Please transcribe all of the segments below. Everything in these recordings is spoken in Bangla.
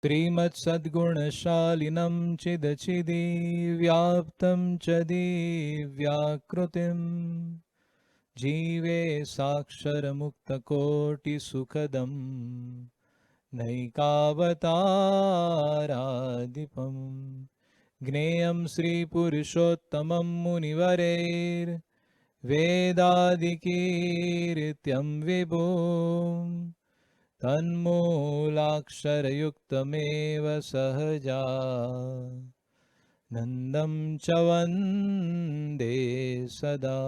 त्रिमत्सद्गुणशालिनं चिदचिदि व्याप्तं च दिव्याकृतिम् जीवे साक्षरमुक्तकोटिसुखदं नैकावतारादिपम् ज्ञेयं श्रीपुरुषोत्तमं मुनिवरैर्वेदादिकीर्त्यं विभुम् तन्मूलाक्षरयुक्तमेव सहजा नन्दं च वन्दे सदा।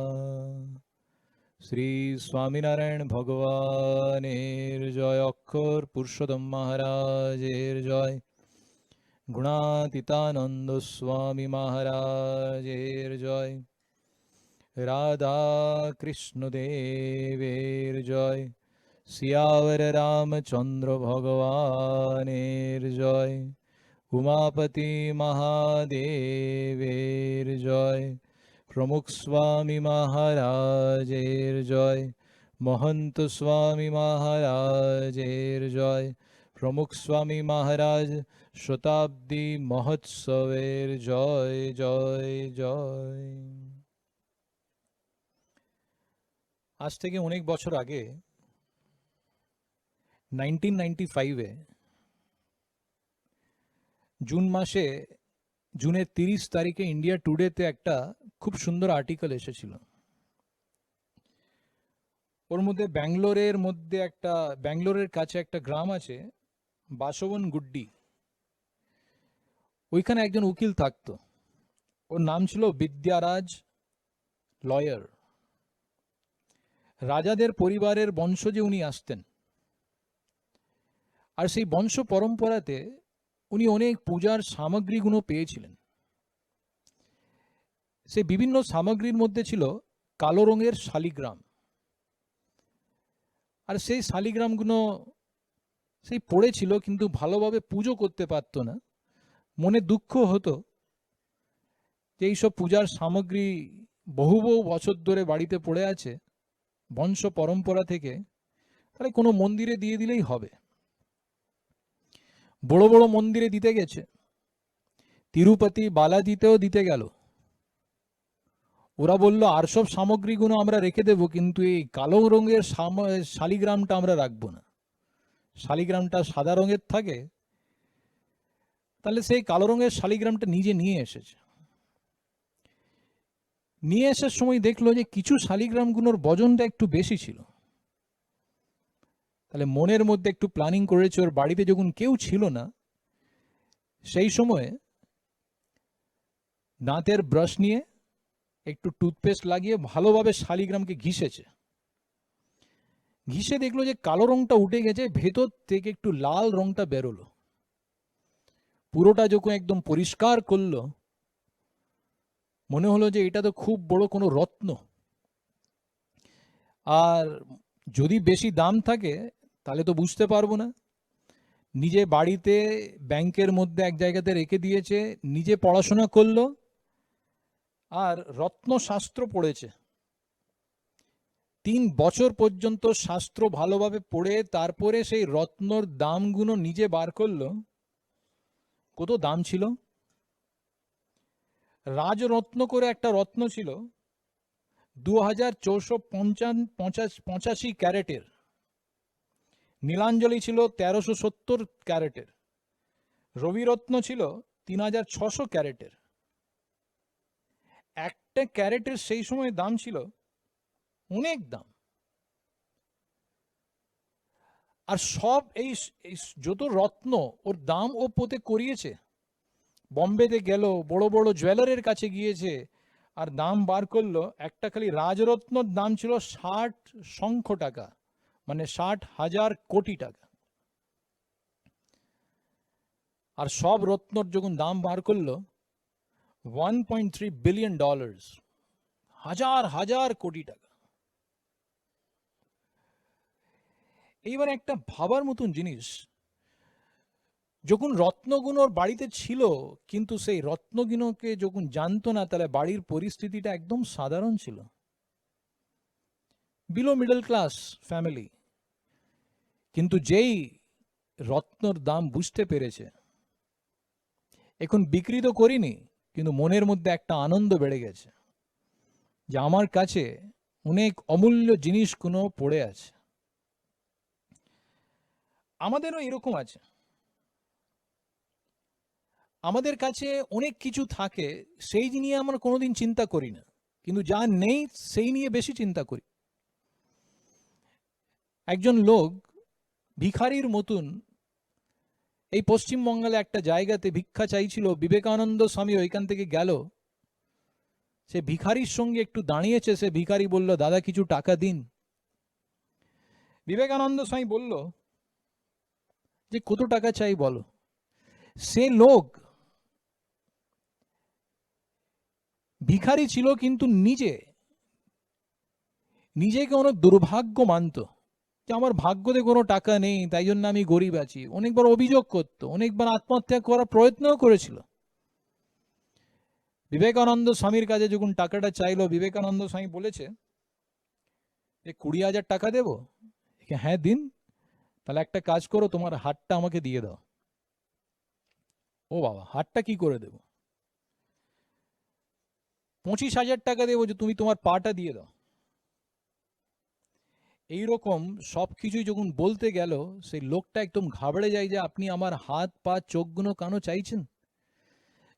श्री स्वामीनारायण भगवानेर जय। अक्षर पुरुषोत्तम महाराजेर जय। गुणातीतानंद स्वामी महाराजेर जय। राधा कृष्ण देवेर जय। सियावर रामचंद्र भगवानेर जय। उमापति महादेवेर जय। प्रमुख स्वामी महाराजेर जय। महंत स्वामी महाराजेर जय। प्रमुख स्वामी महाराज शताब्दी महोत्सवेर जय जय जय। आज থেকে অনেক বছর আগে 1995 জুন মাসে জুনের 30 তারিখে ইন্ডিয়া টুডেতে একটা খুব সুন্দর আর্টিকেল এসেছিল। ওর মধ্যে ব্যাঙ্গালোরের কাছে একটা গ্রাম আছে বাসবন গুড্ডি। ওইখানে একজন উকিল থাকতো। ওর নাম ছিল বিদ্যারাজ লয়ার। রাজাদের পরিবারের বংশজে উনি আসতেন। আর সেই বংশ পরম্পরাতে উনি অনেক পূজার সামগ্রীগুলো পেয়েছিলেন। সেই বিভিন্ন সামগ্রীর মধ্যে ছিল কালো রঙের শালিগ্রাম। আর সেই শালিগ্রামগুলো সেই পড়েছিল, কিন্তু ভালোভাবে পুজো করতে পারতো না। মনে দুঃখ হতো যে এইসব পূজার সামগ্রী বহু বহু বছর ধরে বাড়িতে পড়ে আছে বংশ পরম্পরা থেকে, তাহলে কোনো মন্দিরে দিয়ে দিলেই হবে। বড় বড় মন্দিরে দিতে গেছে, তিরুপতি বালাজিতেও দিতে গেল। ওরা বলল আর সব সামগ্রীগুলো আমরা রেখে দেব, কিন্তু এই কালো রঙের শালিগ্রামটা আমরা রাখবো না। শালিগ্রামটা সাদা রঙের থাকে, তাহলে সেই কালো রঙের শালিগ্রামটা নিজে নিয়ে এসেছে। নিয়ে আসার সময় দেখলো যে কিছু শালিগ্রামগুলোর বজনটা একটু বেশি ছিল। তাহলে মনের মধ্যে একটু প্ল্যানিং করেছে, ওর বাড়িতে যখন কেউ ছিল না সেই সময়ে দাঁতের ব্রাশ নিয়ে একটু টুথপেস্ট লাগিয়ে ভালোভাবে শালিগ্রামকে ঘিষেছে। ঘিষে দেখলো যে কালো রংটা উঠে গেছে, ভেতর থেকে একটু লাল রংটা বেরোলো। পুরোটা যখন একদম পরিষ্কার করলো, মনে হলো যে এটা তো খুব বড় কোনো রত্ন। আর যদি বেশি দাম থাকে তাহলে তো বুঝতে পারবো না। নিজে বাড়িতে ব্যাংকের মধ্যে এক জায়গাতে রেখে দিয়েছে, নিজে পড়াশোনা করলো আর রত্নশাস্ত্র পড়েছে। 3 বছর পর্যন্ত শাস্ত্র ভালোভাবে পড়ে তারপরে সেই রত্নর দামগুলো নিজে বার করলো। কত দাম ছিল? রাজরত্ন করে একটা রত্ন ছিল 2485 ক্যারেটের। নীলাঞ্জলি ছিল 1370 ক্যারেটের। রবিরত্ন ছিল 3600 ক্যারেটের। একটা ক্যারেটের সেই সময় দাম ছিল অনেক দাম। আর সব এই যত রত্ন ওর দাম ও পোতে করিয়েছে। বম্বেতে গেল, বড় বড় জুয়েলারের কাছে গিয়েছে, আর দাম বার করলো। একটা খালি রাজরত্নর দাম ছিল 60 লক্ষ টাকা, মানে 60,000 কোটি টাকা। আর সব রত্নর যখন দাম বার করলো $1.3 বিলিয়ন, হাজার হাজার কোটি টাকা। এইবার একটা ভাবার মতন জিনিস, যখন রত্নগুলোর বাড়িতে ছিল কিন্তু সেই রত্নগুলোকে যখন জানতো না, তাহলে বাড়ির পরিস্থিতিটা একদম সাধারণ ছিল, বিলো মিডল ক্লাস ফ্যামিলি। কিন্তু যেই রত্নর দাম বুঝতে পেরেছে। এখন বিক্রি তো করিনি, কিন্তু মনের মধ্যে একটা আনন্দ বেড়ে গেছে যে আমার কাছে অনেক অমূল্য জিনিস কোনো পড়ে আছে। আমাদেরও এরকম আছে, আমাদের কাছে অনেক কিছু থাকে, সেই নিয়ে আমরা কোনোদিন চিন্তা করি না, কিন্তু যা নেই সেই নিয়ে বেশি চিন্তা করি। একজন লোক ভিখারির মতন এই পশ্চিমবঙ্গলে একটা জায়গাতে ভিক্ষা চাইছিল, বিবেকানন্দ স্বামী ওইখান থেকে গেল, সে ভিখারির সঙ্গে একটু দাঁড়িয়েছে, সে ভিখারি বলল, দাদা কিছু টাকা দিন। বিবেকানন্দ স্বামী বলল যে কত টাকা চাই বলো। সে লোক ভিখারি ছিল, কিন্তু নিজেকে অনেক দুর্ভাগ্য মানত যে আমার ভাগ্যতে কোনো টাকা নেই, তাই জন্য আমি গরিব আছি। অনেকবার অভিযোগ করতো, অনেকবার আত্মহত্যা করার প্রয়ত্নও করেছিল। বিবেকানন্দ স্বামীর কাছে যখন টাকাটা চাইলো, বিবেকানন্দ স্বামী বলেছে যে 20,000 টাকা দেবো। হ্যাঁ দিন, তাহলে একটা কাজ করো, তোমার হাতটা আমাকে দিয়ে দাও। ও বাবা, হাতটা কি করে দেবো? 25,000 টাকা দেবো যে তুমি তোমার পাটা দিয়ে দাও। এইরকম সবকিছুই যখন বলতে গেল, সেই লোকটা একদম ঘাবড়ে যায় যে আপনি আমার হাত পা চোখগুলো কেন চাইছেন?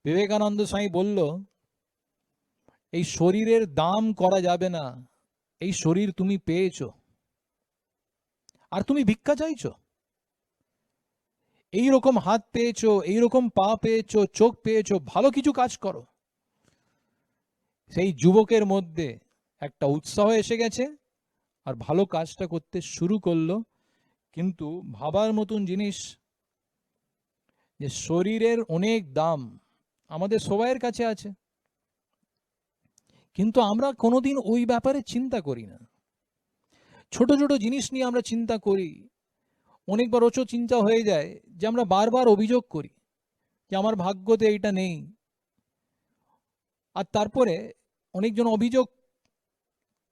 বিবেকানন্দ স্বামী বলল, এই শরীরের দাম করা যাবে না, এই শরীর তুমি পেয়েছো, আর তুমি ভিক্ষা চাইছো? এইরকম হাত পেয়েছো, এইরকম পা পেয়েছো, চোখ পেয়েছো, ভালো কিছু কাজ করো। সেই যুবকের মধ্যে একটা উৎসাহ এসে গেছে, আর ভালো কাজটা করতে শুরু করলো। কিন্তু ভাবার মতন জিনিস যে শরীরের অনেক দাম আমাদের সবাইয়ের কাছে আছে, কিন্তু আমরা কোনোদিন ওই ব্যাপারে চিন্তা করি না। ছোট ছোট জিনিস নিয়ে আমরা চিন্তা করি। অনেকবার ওচো চিন্তা হয়ে যায় যে আমরা বারবার অভিযোগ করি যে আমার ভাগ্যতে এইটা নেই। আর তারপরে অনেকজন অভিযোগ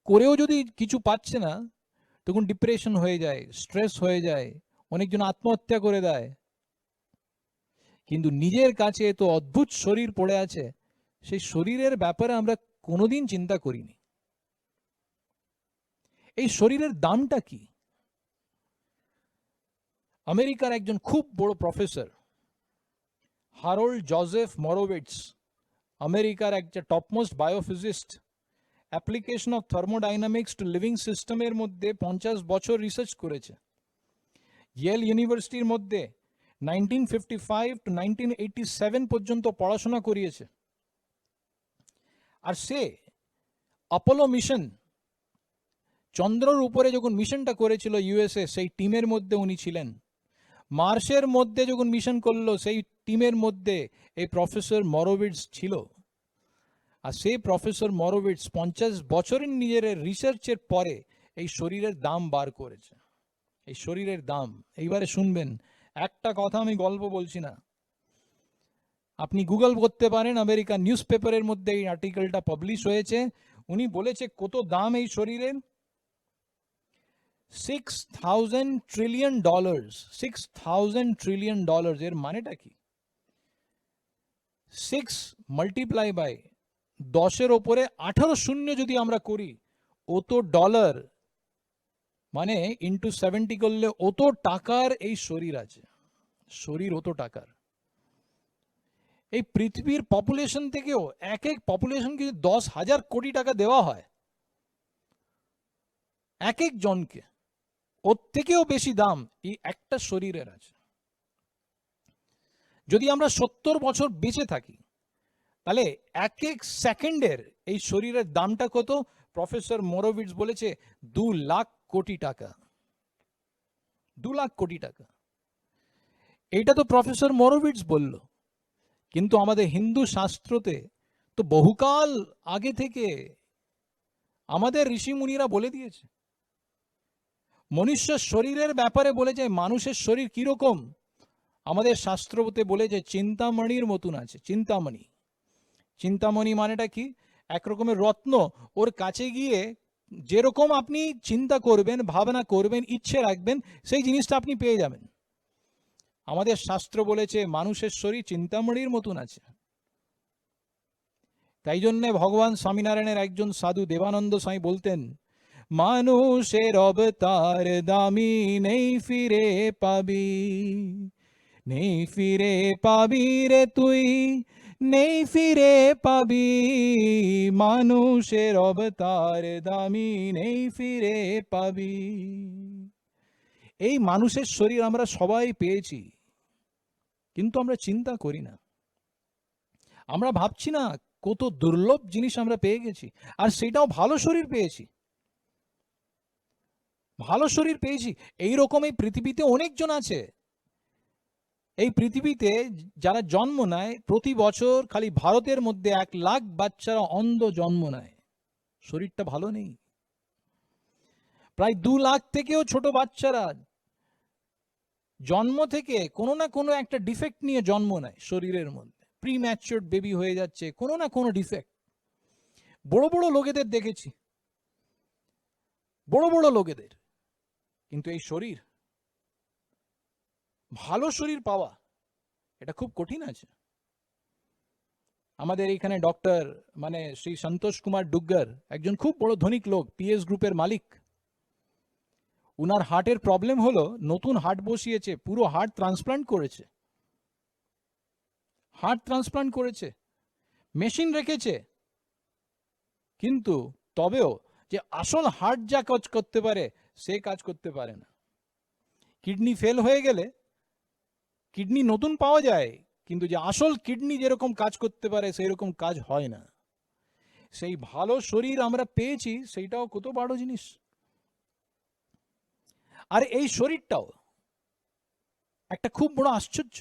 করেও যদি কিছু পাচ্ছে না, তখন ডিপ্রেশন হয়ে যায়, স্ট্রেস হয়ে যায়, অনেকজন আত্মহত্যা করে দেয়। কিন্তু নিজের কাছে তো অদ্ভুত শরীর পড়ে আছে, সেই শরীরের ব্যাপারে আমরা কোনোদিন চিন্তা করিনি। এই শরীরের দামটা কি? আমেরিকার একজন খুব বড় প্রফেসর হারোল্ড জোসেফ মরোভিটস, আমেরিকার একটা topmost biophysicist, application of thermodynamics to living সিস্টেমের মধ্যে 50 বছর রিসার্চ করেছে। ইয়েল ইউনিভার্সিটির মধ্যে 1955 টু 1987 পর্যন্ত পড়াশোনা করিয়েছে। আর সে অ্যাপোলো মিশন, চন্দ্রের উপরে যখন মিশনটা করেছিল ইউএসএ, সেই টিমের মধ্যে উনি ছিলেন। মার্সের মধ্যে যখন মিশন করলো, সেই টিমের মধ্যে এই প্রফেসর মরোভিটস ছিল। আর সেই প্রফেসর মরোভিটস 50 বছরের নিজের রিসার্চের পরে এই শরীরের দাম বার করেছে। এই শরীরের দাম এইবারে শুনবেন, একটা কথা আমি গল্প বলছি না, আপনি গুগল করতে পারেন, আমেরিকান নিউজ পেপারের মধ্যে এই আর্টিকেলটা পাবলিশ হয়েছে। উনি বলেছে কত দাম এই শরীরের। $6,000 ট্রিলিয়ন। $6,000 ট্রিলিয়ন এর মানেটা কি? 6 মাল্টিপ্লাই বাই 10-এর ওপরে 18 শূন্য যদি আমরা করি, অত ডলার মানে ইন্টু 70 করলে অত টাকার এই শরীর আছে। শরীর অত টাকার। এই পৃথিবীর পপুলেশন থেকেও এক পপুলেশনকে 10,000 কোটি টাকা দেওয়া হয় এক জনকে, ওর থেকেও বেশি দাম এই একটা শরীরের আছে। যদি আমরা 70 বছর বেঁচে থাকি, তাহলে এক সেকেন্ডের এই শরীরের দামটা কত? প্রফেসর মরোভিটস বলেছে 2 লাখ কোটি টাকা। 2 লাখ কোটি টাকা। এইটা তো প্রফেসর মরোভিটস বলল, কিন্তু আমাদের হিন্দু শাস্ত্রতে তো বহুকাল আগে থেকে আমাদের ঋষি মুনিরা বলে দিয়েছে। মনুষ্য শরীরের ব্যাপারে বলেছে মানুষের শরীর কিরকম, আমাদের শাস্ত্রতে বলেছে চিন্তামণির মতন আছে। চিন্তামণি, চিন্তামণি মানেটা কি? এক রকমের রত্ন। ওর কাছে গিয়ে যেরকম আপনি চিন্তা করবেন, ভাবনা করবেন, ইচ্ছে রাখবেন, সেই জিনিসটা আপনি পেয়ে যাবেন। আমাদের শাস্ত্র বলেছে মানুষের শরীর চিন্তামণির মতন আছে। তাই জন্যে ভগবান স্বামীনারায়ণের একজন সাধু দেবানন্দ স্বামী বলতেন, মানুষের অবতার দামি নেই ফিরে পাবি, নেই ফিরে পাবি রে তুই, নেই ফিরে পাবি, মানুষের অবতার দামি নেই ফিরে পাবি। এই মানুষের শরীর আমরা সবাই পেয়েছি, কিন্তু আমরা চিন্তা করি না। আমরা ভাবছি না কত দুর্লভ জিনিস আমরা পেয়ে গেছি, আর সেটাও ভালো শরীর পেয়েছি, ভালো শরীর পেয়েছি। এইরকম এই পৃথিবীতে অনেকজন আছে। এই পৃথিবীতে যারা জন্ম নেয় প্রতি বছর খালি ভারতের মধ্যে 1 লাখ বাচ্চারা অন্ধ জন্ম নেয়, শরীরটা ভালো নেই। প্রায় 2 লাখ থেকেও ছোট বাচ্চারা জন্ম থেকে কোনো না কোনো একটা ডিফেক্ট নিয়ে জন্ম নেয় শরীরের মধ্যে, প্রিম্যাচিওর বেবি হয়ে যাচ্ছে, কোনো না কোনো ডিফেক্ট। বড় বড় লোকেদের দেখেছি, বড় বড় লোকেদের, কিন্তু এই শরীর, ভালো শরীর পাওয়া এটা খুব কঠিন আছে। আমাদের এখানে ডক্টর মানে শ্রী সন্তোষ কুমার ডুগ্গর, একজন খুব বড় ধনিক লোক, পিএস গ্রুপের মালিক। উনার হার্টের প্রবলেম হলো, নতুন হার্ট বসিয়েছে, পুরো হার্ট ট্রান্সপ্লান্ট করেছে, হার্ট ট্রান্সপ্লান্ট করেছে, মেশিন রেখেছে, কিন্তু তবেও যে আসল হার্ট যা কাজ করতে পারে সে কাজ করতে পারে না। কিডনি ফেল হয়ে গেলে কিডনি নতুন পাওয়া যায়, কিন্তু যে আসল কিডনি যেরকম কাজ করতে পারে সেই রকম কাজ হয় না। সেই ভালো শরীর আমরা পেয়েছি, সেইটাও কত বড় জিনিস। আর এই শরীরটাও একটা খুব বড় আশ্চর্য,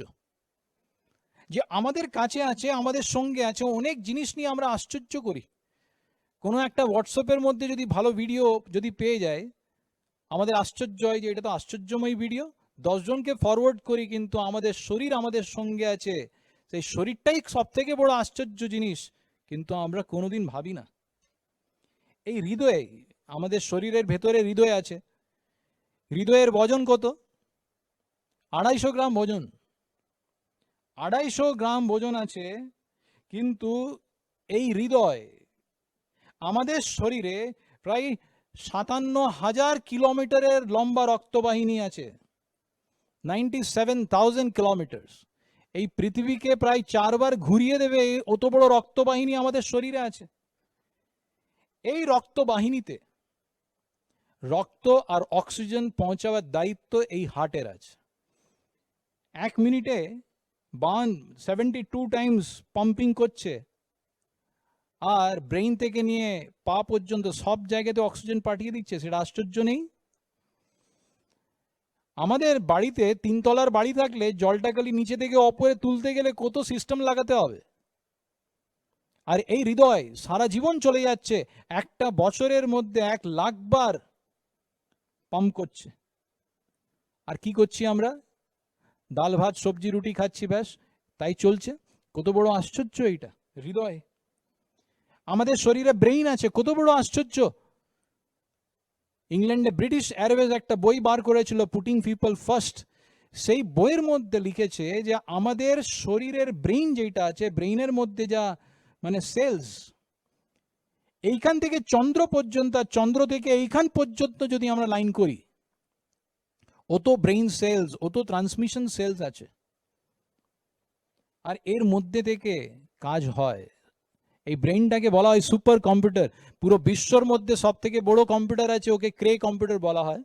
যে আমাদের কাছে আছে, আমাদের সঙ্গে আছে। অনেক জিনিস নিয়ে আমরা আশ্চর্য করি। কোনো একটা হোয়াটসঅ্যাপের মধ্যে যদি ভালো ভিডিও যদি পেয়ে যায়, আমাদের আশ্চর্য হয় যে এটা তো আশ্চর্যময় ভিডিও, 10 জনকে ফরওয়ার্ড করি, কিন্তু আমাদের শরীর আমাদের সঙ্গে আছে, সেই শরীরটাই সব থেকে বড় আশ্চর্য জিনিস, কিন্তু আমরা কোনোদিন ভাবি না। এই হৃদয়ে, আমাদের শরীরের ভেতরে হৃদয় আছে, হৃদয়ের ওজন কত? 250 গ্রাম ওজন, 250 গ্রাম ওজন আছে। কিন্তু এই হৃদয়, আমাদের শরীরে প্রায় 57,000 কিলোমিটারের লম্বা রক্তবাহিনী আছে, 97,000 কিলোমিটার। এই পৃথিবীকে প্রায় 4 বার ঘুরিয়ে দেবে অত বড় রক্তবাহিনী আমাদের শরীরে আছে। এই রক্তবাহিনীতে রক্ত আর অক্সিজেন পৌঁছাবার দায়িত্ব এই হার্টের আছে। 1 মিনিটে 72 টাইমস পাম্পিং করছে, আর ব্রেইন থেকে নিয়ে পা পর্যন্ত সব জায়গাতে অক্সিজেন পাঠিয়ে দিচ্ছে। সেটা আশ্চর্য নেই? আমাদের বাড়িতে 3 তলার বাড়ি থাকলে জলটা খালি নিচে থেকে ওপরে তুলতে গেলে কত সিস্টেম লাগাতে হবে। আর এই হৃদয় সারা জীবন চলে যাচ্ছে, একটা বছরের মধ্যে 1 লাখ বার পাম্প করছে। আর কি করছি আমরা? ডাল ভাত সবজি রুটি খাচ্ছি, ব্যাস, তাই চলছে। কত বড় আশ্চর্য এইটা হৃদয়। আমাদের শরীরে ব্রেইন আছে, কত বড় আশ্চর্য। ইংল্যান্ডে ব্রিটিশ এয়ারওয়েজ একটা বই বার করেছিল, পুটিং পিপল ফার্স্ট। সেই বইয়ের মধ্যে লিখেছে যে আমাদের শরীরের ব্রেইন যেটা আছে, ব্রেইনের মধ্যে যা মানে সেলস, এইখান থেকে চন্দ্র পর্যন্ত, চন্দ্র থেকে এইখান পর্যন্ত যদি আমরা লাইন করি, অত ব্রেইন সেলস, অত ট্রান্সমিশন সেলস আছে। আর এর মধ্যে থেকে কাজ হয়। এই ব্রেইনটাকে বলা হয় সুপার কম্পিউটার। পুরো বিশ্বর মধ্যে সব থেকে বড় কম্পিউটার আছে, ওকে ক্রে কম্পিউটার বলা হয়,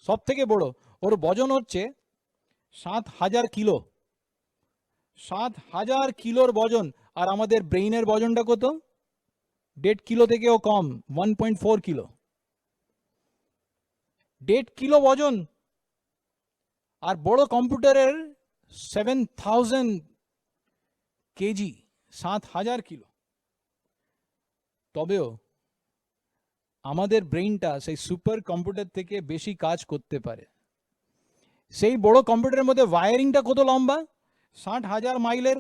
সব থেকে বড়। ওর ওজন হচ্ছে 7,000 কিলো, 7,000 কিলোর ওজন। আর আমাদের ব্রেইনের ওজনটা কত? 1.5 কিলো থেকেও কম, 1.4 কিলো। 1.5 কিলো ওজন। আর বড় কম্পিউটারের 7,000 কেজি, 7,000 কিলো। তবেও আমাদের ব্রেইনটা সেই সুপার কম্পিউটার থেকে বেশি কাজ করতে পারে। সেই বড় কম্পিউটারের মধ্যে ওয়্যারিংটা কত লম্বা? 60,000 মাইলের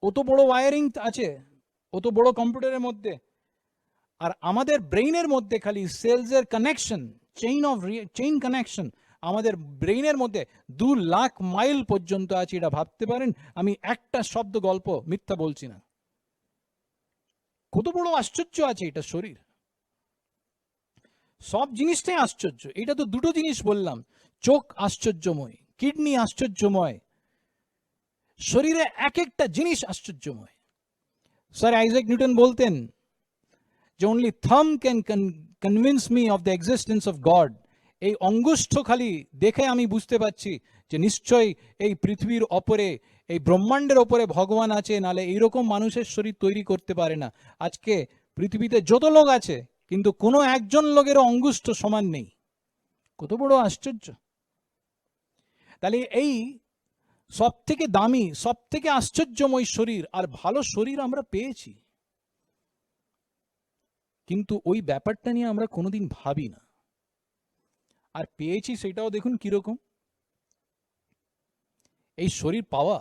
অত বড় ওয়্যারিং আছে অত বড় কম্পিউটারের মধ্যে। আর আমাদের ব্রেইনের মধ্যে খালি সেলসের কানেকশন, চেইন কানেকশন আমাদের ব্রেইনের মধ্যে 2 লাখ মাইল পর্যন্ত আছে, এটা ভাবতে পারেন? আমি একটা শব্দ গল্প মিথ্যা বলছি না। কত বড় আশ্চর্য আছে এটা শরীর, সব জিনিসটাই আশ্চর্য। এটা তো দুটো জিনিস বললাম, চোখ আশ্চর্যময়, কিডনি আশ্চর্যময়, শরীরে এক একটা জিনিস আশ্চর্যময়। স্যার আইজ্যাক নিউটন বলতেন যে only thumb can convince me of the existence of God. এই অঙ্গুষ্ঠ খালি দেখে আমি বুঝতে পারছি যে নিশ্চয়ই এই পৃথিবীর ওপরে, এই ব্রহ্মাণ্ডের ওপরে ভগবান আছে, নালে এইরকম মানুষের শরীর তৈরি করতে পারে না। আজকে পৃথিবীতে যত লোক আছে কিন্তু কোনো একজন লোকেরও অঙ্গুষ্ঠ সমান নেই। কত বড় আশ্চর্য! তাহলে এই সব থেকে দামি, সব থেকে আশ্চর্যময় শরীর আর ভালো শরীর আমরা পেয়েছি, কিন্তু ওই ব্যাপারটা নিয়ে আমরা কোনোদিন ভাবি না। আর পেয়েছি সেটাও দেখুন কিরকম। এই শরীর পাওয়া,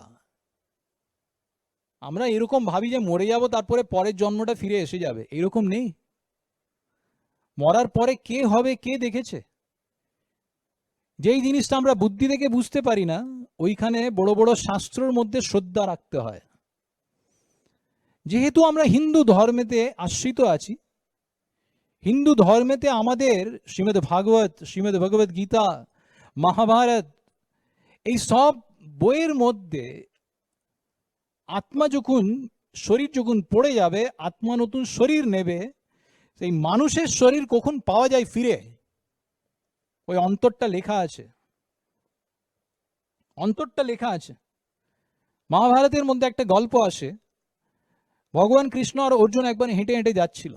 আমরা এরকম ভাবি যে মরে যাব তারপরে পরের জন্মটা ফিরে এসে যাবে, এরকম নেই। মরার পরে কে হবে কে দেখেছে? যেই জিনিসটা আমরা বুদ্ধি থেকে বুঝতে পারি না, ওইখানে বড় বড় শাস্ত্রের মধ্যে শ্রদ্ধা রাখতে হয়। যেহেতু আমরা হিন্দু ধর্মেতে আশ্রিত আছি, হিন্দু ধর্মেতে আমাদের শ্রীমদ্ ভাগবত, শ্রীমদ্ ভগবত গীতা, মহাভারত, এই সব বইয়ের মধ্যে আত্মা যখন, শরীর যখন পড়ে যাবে, আত্মা নতুন শরীর নেবে, সেই মানুষের শরীর কখন পাওয়া যায় ফিরে, ওই অন্তরটা লেখা আছে, অন্তরটা লেখা আছে। মহাভারতের মধ্যে একটা গল্প আসে, ভগবান কৃষ্ণ আর অর্জুন একবার হেঁটে হেঁটে যাচ্ছিল,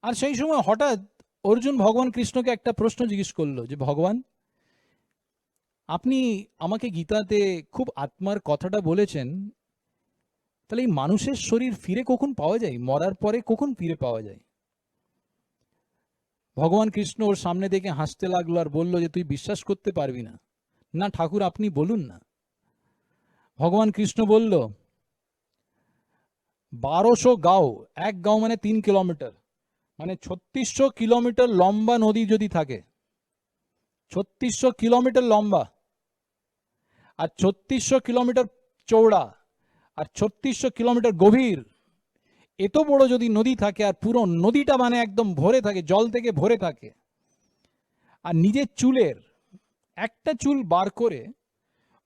আর সেই সময় হঠাৎ অর্জুন ভগবান কৃষ্ণকে একটা প্রশ্ন জিজ্ঞেস করলো যে ভগবান, আপনি আমাকে গীতাতে খুব আত্মার কথাটা বলেছেন, তাহলে এই মানুষের শরীর ফিরে কখন পাওয়া যায়, মরার পরে কখন ফিরে পাওয়া যায়? ভগবান কৃষ্ণ ওর সামনে দেখে হাসতে লাগলো আর বলল যে তুই বিশ্বাস করতে পারবি না। না ঠাকুর আপনি বলুন না। ভগবান কৃষ্ণ বলল 1200 গাঁও, এক গাঁও মানে 3 কিলোমিটার, মানে 3600 কিলোমিটার লম্বা নদী যদি থাকে, 3600 কিলোমিটার লম্বা আর 3600 কিলোমিটার চৌড়া আর 3600 কিলোমিটার গভীর, এত বড় যদি নদী থাকে আর পুরো নদীটা মানে একদম ভরে থাকে, জল থেকে ভরে থাকে, আর নিজের চুলের একটা চুল বার করে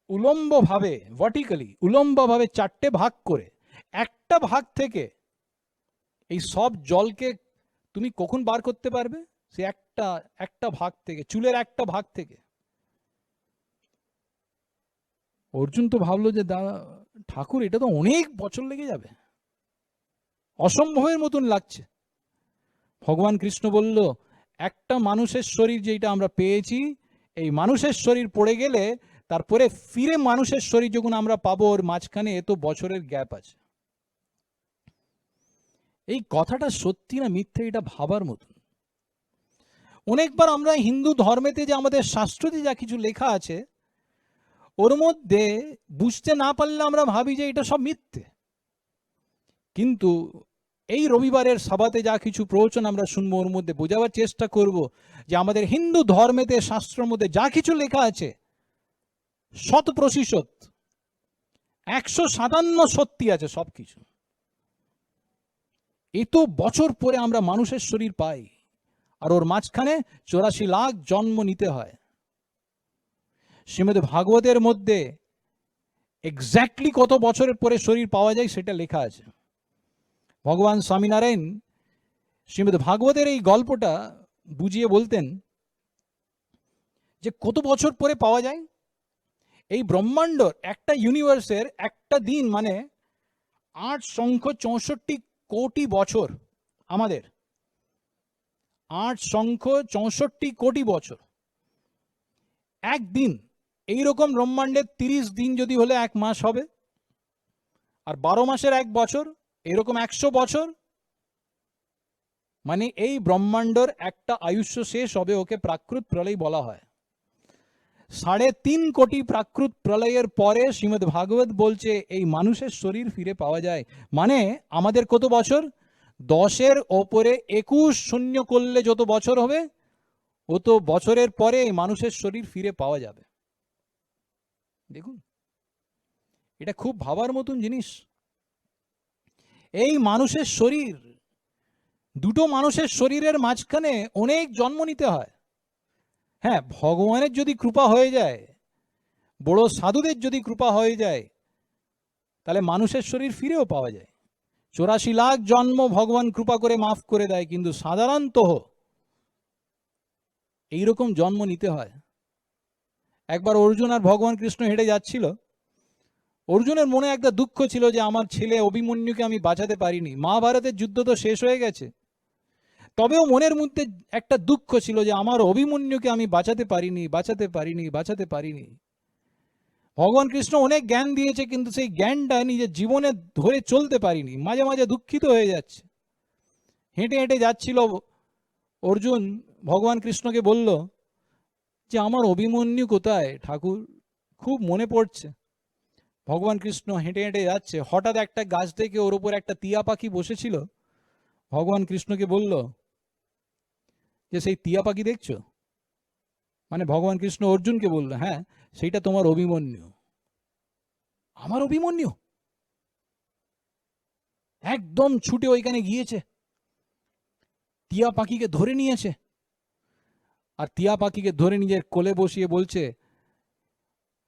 উলম্বভাবে, ভার্টিক্যালি উলম্বভাবে 4টে ভাগ করে, একটা ভাগ থেকে এই সব জলকে তুমি কখন বার করতে পারবে? সে একটা ভাগ থেকে, চুলের একটা ভাগ থেকে। অর্জুন তো ভাবলো যে দাদা ঠাকুর এটা তো অনেক বছর লেগে যাবে, অসম্ভবের মতন লাগছে। ভগবান কৃষ্ণ বলল একটা মানুষের শরীর যেটা আমরা পেয়েছি, এই মানুষের শরীর পড়ে গেলে তারপরে ফিরে মানুষের শরীর যখন আমরা পাবো, ওর মাঝখানে এত বছরের গ্যাপ আছে। এই কথাটা সত্যি না মিথ্যে এটা ভাবার মতন। অনেকবার আমরা হিন্দু ধর্মেতে যে আমাদের শাস্ত্রতে যা কিছু লেখা আছে, ওর মধ্যে বুঝতে না পারলে আমরা ভাবি যে এটা সব মিথ্যে। কিন্তু এই রবিবারের সভাতে যা কিছু প্রবচন আমরা শুনবো, ওর মধ্যে বোঝাবার চেষ্টা করব যে আমাদের হিন্দু ধর্মেতে, শাস্ত্রের মধ্যে যা কিছু লেখা আছে 100%, 157 সত্যি আছে সবকিছু। এত বছর পরে আমরা মানুষের শরীর পাই, আর ওর মাঝখানে 84 লাখ জন্ম নিতে হয়। শ্রীমদ্ ভাগবতের মধ্যে এক্স্যাক্টলি কত বছরের পরে শরীর পাওয়া যায় সেটা লেখা আছে। ভগবান স্বামীনারায়ণ শ্রীমদ্ ভাগবতের এই গল্পটা বুঝিয়ে বলতেন যে কত বছর পরে পাওয়া যায়। এই ব্রহ্মাণ্ডর একটা ইউনিভার্সের একটা দিন মানে 864 কোটি বছর, আমাদের 864 কোটি বছর। একদিন এইরকম ব্রহ্মাণ্ডের 30 দিন যদি হলে 1 মাস হবে, আর 12 মাসের 1 বছর, এরকম 100 বছর, মানে এই ব্রহ্মাণ্ডর একটা আয়ুষ্য শেষ হবে, ওকে প্রাকৃত প্রলয় বলা হয়। 3.5 কোটি প্রাকৃত প্রলয়ের পরে শ্রীমদ্ ভাগবত বলছে এই মানুষের শরীর ফিরে পাওয়া যায়। মানে আমাদের কত বছর? 10-এর ওপরে 21 শূন্য করলে যত বছর হবে ও তো বছরের পরে মানুষের শরীর ফিরে পাওয়া যাবে। দেখুন, এটা খুব ভাবার মতন জিনিস। এই মানুষের শরীর, দুটো মানুষের শরীরের মাঝখানে অনেক জন্ম নিতে হয়। হ্যাঁ, ভগবানের যদি কৃপা হয়ে যায়, বড় সাধুদের যদি কৃপা হয়ে যায়, তাহলে মানুষের শরীর ফিরেও পাওয়া যায়। 84 লাখ জন্ম ভগবান কৃপা করে মাফ করে দেয়, কিন্তু সাধারণত এইরকম জন্ম নিতে হয়। একবার অর্জুন আর ভগবান কৃষ্ণ হেঁটে যাচ্ছিল। অর্জুনের মনে একটা দুঃখ ছিল যে আমার ছেলে অভিমন্যুকে আমি বাঁচাতে পারিনি। মহাভারতের যুদ্ধ তো শেষ হয়ে গেছে, তবেও মনের মধ্যে একটা দুঃখ ছিল যে আমার অভিমন্যুকে আমি বাঁচাতে পারিনি। ভগবান কৃষ্ণ অনেক জ্ঞান দিয়েছে, কিন্তু সেই জ্ঞানটা নিজের জীবনে ধরে চলতে পারিনি। মাঝে মাঝে দুঃখিত হয়ে যাচ্ছে। হেঁটে হেঁটে যাচ্ছিল অর্জুন, ভগবান কৃষ্ণকে বলল যে আমার অভিমন্যু কোথায় ঠাকুর, খুব মনে পড়ছে। ভগবান কৃষ্ণ হেঁটে হেঁটে যাচ্ছে, হঠাৎ একটা গাছ থেকে ওর উপর একটা টিয়া পাখি বসেছিল। ভগবান কৃষ্ণকে বলল যে সেই টিয়া পাখি দেখছো? মানে ভগবান কৃষ্ণ অর্জুনকে বলল, হ্যাঁ সেইটা তোমার অভিমন্যু। আমার অভিমন্যু? একদম ছুটে ওইখানে গিয়েছে, টিয়া পাখিকে ধরে নিয়েছে, আর টিয়া পাখিকে ধরে নিজের কোলে বসিয়ে বলছে,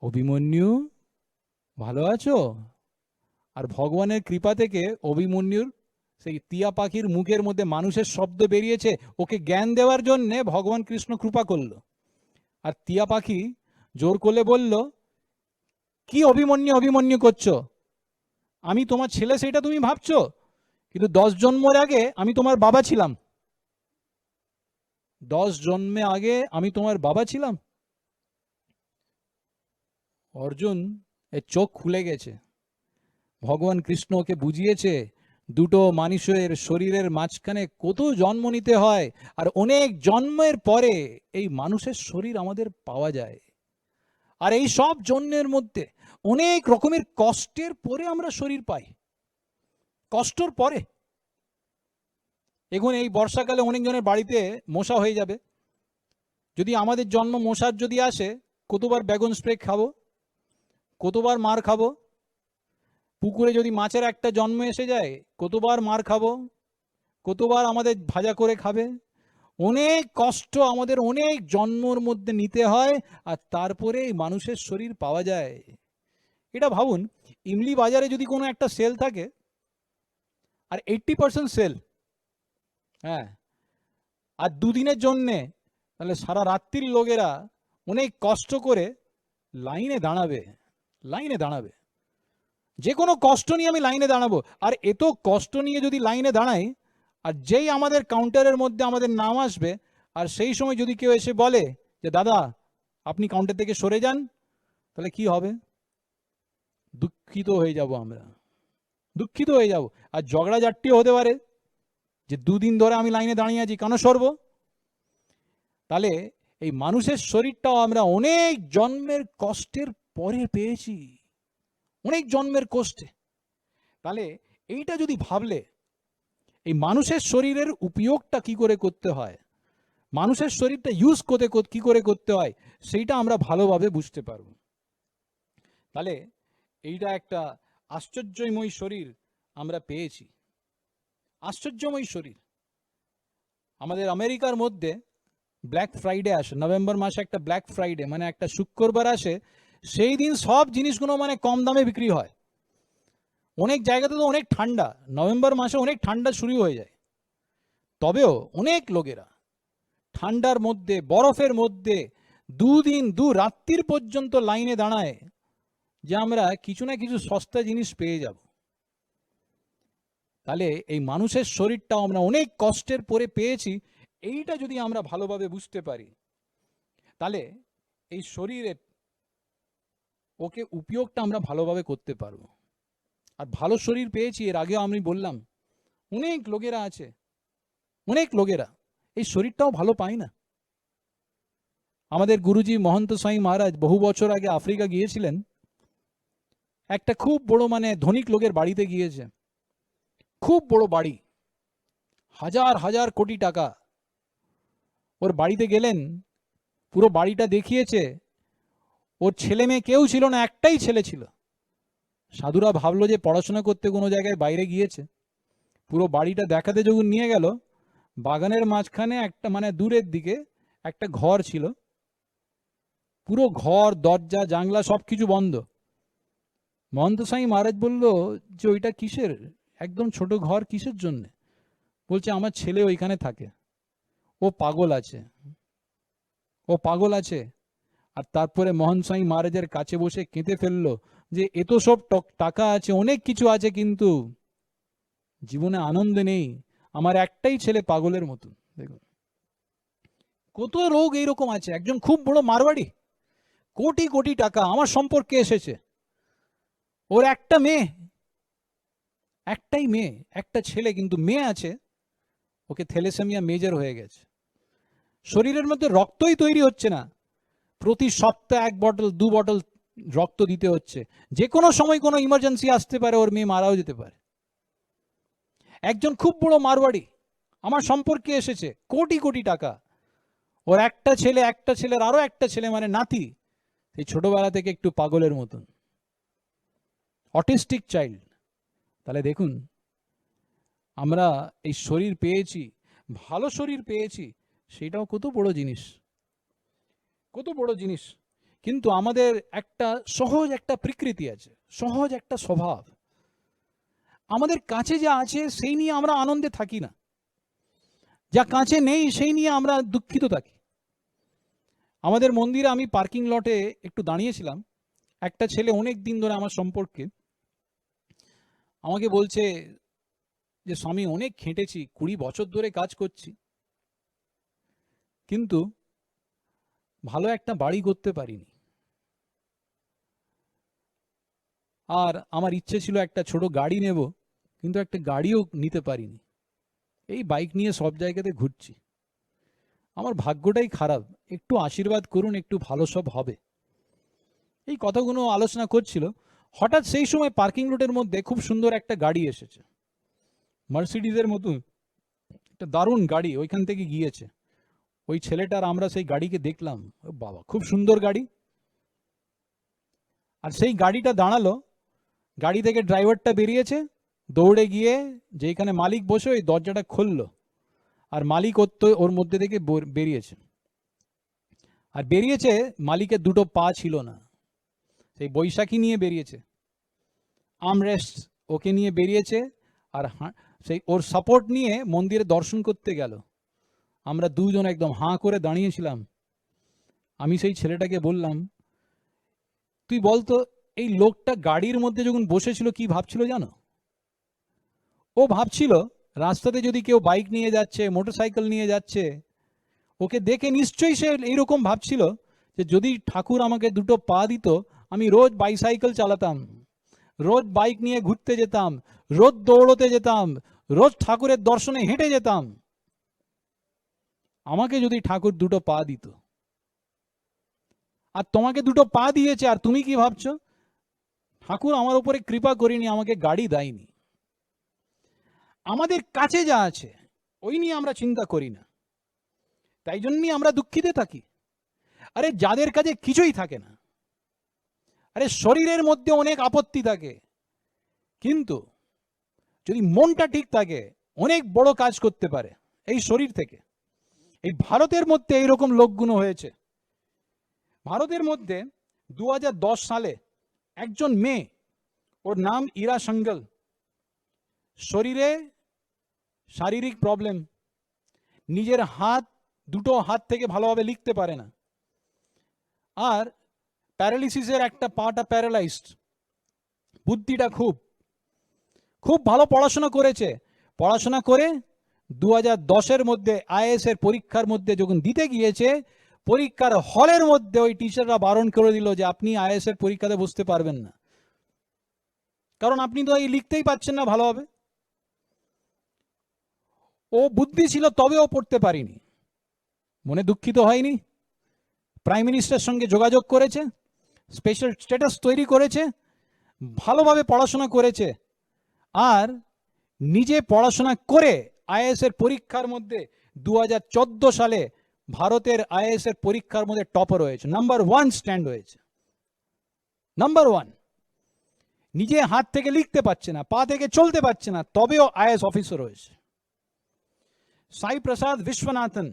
অভিমন্যু ভালো আছো? আর ভগবানের কৃপা থেকে অভিমন্যুর সেই টিয়া পাখির মুখের মধ্যে মানুষের শব্দ বেরিয়েছে। ওকে জ্ঞান দেওয়ার জন্য ভগবান কৃষ্ণ কৃপা করলো। আর টিয়া পাখি জোর করলে বলল, কি অভিমন্যু করছো? আমি তোমার ছেলে সেটা তুমি ভাবছো, কিন্তু 10 জন্মের আগে আমি তোমার বাবা ছিলাম। 10 জন্মে আগে আমি তোমার বাবা ছিলাম। অর্জুন এর চোখ খুলে গেছে। ভগবান কৃষ্ণ ওকে বুঝিয়েছে দুটো মানুষের শরীরের মাঝখানে কত জন্ম নিতে হয়, আর অনেক জন্মের পরে এই মানুষের শরীর আমাদের পাওয়া যায়। আর এই সব জন্মের মধ্যে অনেক রকমের কষ্টের পরে আমরা শরীর পাই, কষ্টর পরে। এখন এই বর্ষাকালে অনেকজনের বাড়িতে মশা হয়ে যাবে। যদি আমাদের জন্ম মশার যদি আসে, কতবার বেগুন স্প্রে খাবো, কতবার মার খাবো। পুকুরে যদি মাছের একটা জন্ম এসে যায়, কতবার মার খাবো, কতবার আমাদের ভাজা করে খাবে। অনেক কষ্ট আমাদের অনেক জন্মর মধ্যে নিতে হয়, আর তারপরে মানুষের শরীর পাওয়া যায়। এটা ভাবুন, ইমলি বাজারে যদি কোনো একটা সেল থাকে আর 80% সেল, হ্যাঁ, আর দুদিনের জন্যে, তাহলে সারা রাত্রির লোকেরা অনেক কষ্ট করে লাইনে দাঁড়াবে। যে কোনো কষ্ট নিয়ে আমি লাইনে দাঁড়াবো। আর এত কষ্ট নিয়ে যদি লাইনে দাঁড়াই, আর যেই আমাদের কাউন্টারের মধ্যে আমাদের নাম আসবে, আর সেই সময় যদি কেউ এসে বলে যে দাদা আপনি কাউন্টার থেকে সরে যান, তাহলে কি হবে? দুঃখিত হয়ে যাব আমরা, দুঃখিত হয়ে যাব। আর ঝগড়াঝাটিও হতে পারে যে 2 দিন ধরে আমি লাইনে দাঁড়িয়ে আছি, কেন সরবো? তাহলে এই মানুষের শরীরটাও আমরা অনেক জন্মের কষ্টের পরে পেয়েছি, অনেক জন্মের কষ্টে। তাহলে এইটা যদি ভাবলে, এই মানুষের শরীরের উপয়োগটা কি করে করতে হয়, মানুষের শরীরটা ইউজ কি করে করতে হয়, সেইটা আমরা ভালোভাবে বুঝতে পারব। তাহলে এইটা একটা আশ্চর্যময় শরীর আমরা পেয়েছি, আশ্চর্যময় শরীর। আমাদের আমেরিকার মধ্যে ব্ল্যাক ফ্রাইডে আসে, নভেম্বর মাসে একটা ব্ল্যাক ফ্রাইডে, মানে একটা শুক্রবার আসে। সেই দিন সব জিনিসগুলো মানে কম দামে বিক্রি হয়। অনেক জায়গাতে তো অনেক ঠান্ডা, নভেম্বর মাসে অনেক ঠান্ডা শুরু হয়ে যায়, তবেও অনেক লোকেরা ঠান্ডার মধ্যে, বরফের মধ্যে 2 দিন 2 রাত্রির পর্যন্ত লাইনে দাঁড়ায় যে আমরা কিছু না কিছু সস্তা জিনিস পেয়ে যাব। তাহলে এই মানুষের শরীরটাও আমরা অনেক কষ্টের পরে পেয়েছি। এইটা যদি আমরা ভালোভাবে বুঝতে পারি, তাহলে এই শরীরের ওকে উপয়োগটা আমরা ভালোভাবে করতে পারবো। আর ভালো শরীর পেয়েছি, এর আগেও আমি বললাম, অনেক লোকেরা আছে, অনেক লোকেরা এই শরীরটাও ভালো পায় না। আমাদের গুরুজি মহন্ত সাই মহারাজ বহু বছর আগে আফ্রিকা গিয়েছিলেন। একটা খুব বড় মানে ধনিক লোকের বাড়িতে গিয়েছে, খুব বড় বাড়ি, হাজার হাজার কোটি টাকা। ওর বাড়িতে গেলেন, পুরো বাড়িটা দেখিয়েছে। ওর ছেলে মেয়ে কেউ ছিল না, একটাই ছেলে ছিল। সাধুরা ভাবলো যে পড়াশোনা করতে কোনো জায়গায় বাইরে গিয়েছে। পুরো বাড়িটা দেখাতে যখন নিয়ে গেল, বাগানের মাঝখানে একটা মানে দূরের দিকে একটা ঘর ছিল। পুরো ঘর, দরজা জানলা সবকিছু বন্ধ। মহন্ত সাই মহারাজ বলল যে ওইটা কিসের, একদম ছোট ঘর কিসের জন্য? বলছে আমার ছেলে ওইখানে থাকে, ও পাগল আছে, ও পাগল আছে। আর তারপরে মোহন সাই মহারাজের কাছে বসে কেঁদে ফেললো যে এত সব টাকা আছে, অনেক কিছু আছে, কিন্তু জীবনে আনন্দ নেই, আমার একটাই ছেলে পাগলের মতন। দেখুন কত লোক এইরকম আছে। একজন খুব বড় মারওয়াড়ি, কোটি কোটি টাকা আমার সম্পর্কে এসেছে, ওর একটা মেয়ে, একটাই মেয়ে, একটা ছেলে, কিন্তু মেয়ে আছে, ওকে থ্যালাসেমিয়া মেজর হয়ে গেছে, শরীরের মধ্যে রক্তই তৈরি হচ্ছে না, প্রতি সপ্তাহে 1 বটল 2 বটল রক্ত দিতে হচ্ছে, যে কোনো সময় কোনো ইমার্জেন্সি আসতে পারে, ওর মেয়ে মারাও যেতে পারে। একজন খুব বড় মারওয়াড়ি আমার সম্পর্কে এসেছে, কোটি কোটি টাকা, ওর একটা ছেলে, একটা ছেলের আরো একটা ছেলে, মানে নাতি, সেই ছোটবেলা থেকে একটু পাগলের মতন, অটিস্টিক চাইল্ড। তাহলে দেখুন আমরা এই শরীর পেয়েছি, ভালো শরীর পেয়েছি, সেটাও কত বড় জিনিস, কত বড় জিনিস। কিন্তু আমাদের একটা সহজ একটা প্রকৃতি আছে, সহজ একটা স্বভাব, আমাদের কাছে যা আছে সেই নিয়ে আমরা আনন্দে থাকি না, যা কাছে নেই সেই নিয়ে আমরা দুঃখিত থাকি। আমাদের মন্দিরে আমি পার্কিং লটে একটু দাঁড়িয়েছিলাম, একটা ছেলে অনেক দিন ধরে আমার সম্পর্কে আমাকে বলছে যে স্বামী অনেক খেটেছি, 20 বছর ধরে কাজ করছি, কিন্তু ভালো একটা বাড়ি করতে পারিনি, আর আমার ইচ্ছে ছিল একটা ছোট গাড়ি নেব, কিন্তু একটা গাড়িও নিতে পারিনি, এই বাইক নিয়ে সব জায়গাতে ঘুরছি, আমার ভাগ্যটাই খারাপ, একটু আশীর্বাদ করুন, একটু ভালো সব হবে। এই কথাগুলো আলোচনা করছিল, হঠাৎ সেই সময় পার্কিং লটের মধ্যে খুব সুন্দর একটা গাড়ি এসেছে, মার্সিডিজের মতন একটা দারুণ গাড়ি ওইখান থেকে গিয়েছে। ওই ছেলেটার আমরা সেই গাড়িকে দেখলাম, বাবা খুব সুন্দর গাড়ি। আর সেই গাড়িটা দাঁড়ালো, গাড়ি থেকে ড্রাইভারটা বেরিয়েছে, দৌড়ে গিয়ে যেখানে মালিক বসে ওই দরজাটা খুললো, আর মালিক ওর মধ্যে থেকে বেরিয়েছে। আর বেরিয়েছে, মালিকের 2টো পা ছিল না, সেই বৈশাখী নিয়ে বেরিয়েছে, আর্মরেস্ট ওকে নিয়ে বেরিয়েছে, আর সেই ওর সাপোর্ট নিয়ে মন্দিরে দর্শন করতে গেল। আমরা দুজন একদম হাঁ করে দাঁড়িয়েছিলাম। আমি সেই ছেলেটাকে বললাম, তুই বলতো এই লোকটা গাড়ির মধ্যে যখন বসেছিল কি ভাবছিল জানো? ও ভাবছিল রাস্তাতে যদি কেউ বাইক নিয়ে যাচ্ছে, মোটরসাইকেল নিয়ে যাচ্ছে, ওকে দেখে নিশ্চয়ই সে এইরকম ভাবছিল যে যদি ঠাকুর আমাকে 2টো পা দিত, আমি রোজ বাইসাইকেল চালাতাম, রোজ বাইক নিয়ে ঘুরতে যেতাম, রোজ দৌড়তে যেতাম, রোজ ঠাকুরের দর্শনে হেঁটে যেতাম, আমাকে যদি ঠাকুর 2টো পা দিত। আর তোমাকে 2টো পা দিয়েছে, আর তুমি কি ভাবছো? ঠাকুর আমার উপরে কৃপা করিনি, আমাকে গাড়ি দেয়নি। আমাদের কাছে যা আছে ওই নিয়ে আমরা চিন্তা করি না, তাই জন্যই আমরা দুঃখিত থাকি। আরে যাদের কাছে কিছুই থাকে না, আরে শরীরের মধ্যে অনেক আপত্তি থাকে, কিন্তু যদি মনটা ঠিক থাকে অনেক বড় কাজ করতে পারে এই শরীর থেকে। এই ভারতের মধ্যে এইরকম লোকগুলো হয়েছে। ভারতের মধ্যে 2010 সালে একজন মেয়ে, ওর নাম ইরা সাঙ্গল, শরীরে শারীরিক প্রবলেম, নিজের হাত 2টো হাত থেকে ভালোভাবে লিখতে পারে না, আর প্যারালিসিসের একটা পাটা প্যারালাইজড, বুদ্ধিটা খুব খুব ভালো পড়াশোনা করেছে, পড়াশোনা করে 2010-এর মধ্যে আইএএস এর পরীক্ষার মধ্যে যখন দিতে গিয়েছে, পরীক্ষার হলের মধ্যে ওই টিচাররা বারণ করে দিল যে আপনি আইএএস এর পরীক্ষাতে বসতে পারবেন না, কারণ আপনি তো এই লিখতেই পাচ্ছেন না ভালোভাবে। ও বুদ্ধি ছিল তবেও পড়তে পারিনি, মনে দুঃখিত হয়নি, প্রাইম মিনিস্টারের সঙ্গে যোগাযোগ করেছে, স্পেশাল স্ট্যাটাস তৈরি করেছে, ভালোভাবে পড়াশোনা করেছে, আর নিজে পড়াশোনা করে আইএএস এর পরীক্ষার মধ্যে 2014 সালে ভারতের আইএএস এর পরীক্ষার মধ্যে টপার হয়েছে, নাম্বার 1 স্ট্যান্ড হয়েছে, নাম্বার 1। নিজে হাত থেকে লিখতে পারছে না, পা থেকে চলতে পারছে না, তবেও আইএএস অফিসার হয়েছে। সাই প্রসাদ বিশ্বনাথন,